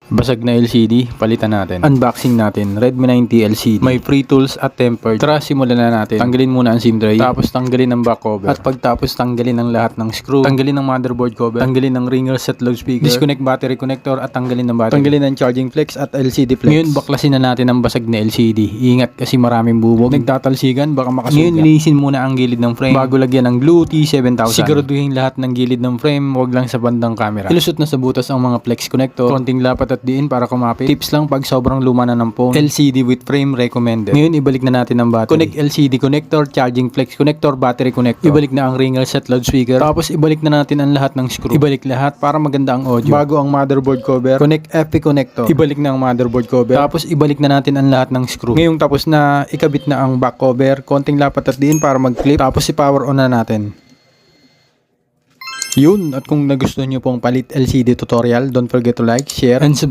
Basag na LCD, palitan natin. Unboxing natin, Redmi 90 LCD. May free tools at tempered. Tara, simulan na natin. Tanggalin muna ang SIM tray, tapos tanggalin ang back cover. At pagtapos tanggalin ang lahat ng screw, tanggalin ang motherboard cover, tanggalin ang ringer set loudspeaker, disconnect battery connector at tanggalin ang battery. Tanggalin ang charging flex at LCD flex. Ngayon, baklasin na natin ang basag na LCD. Ingat kasi maraming bubog. Nagtatalsikan, baka makasugat. Ngayon, linisin muna ang gilid ng frame bago lagyan ng glue T7000. Siguraduhin lahat ng gilid ng frame, wag lang sa bandang camera. Ilusot na sa butas ang mga flex connector, konting lapat at diin para kumapit. Tips lang pag sobrang luma na ng phone. LCD with frame recommended. Ngayon, ibalik na natin ang battery. Connect LCD connector, charging flex connector, battery connector. Ibalik na ang ringer set loudspeaker. Tapos ibalik na natin ang lahat ng screw. Ibalik lahat para maganda ang audio. Bago ang motherboard cover, connect FP connector. Ibalik na ang motherboard cover. Tapos ibalik na natin ang lahat ng screw. Ngayong tapos na, ikabit na ang back cover, konting lapat at diin para mag-clip. Tapos i-power on na natin. Yun, at kung nagustuhan nyo pong palit LCD tutorial, don't forget to like, share, and subscribe.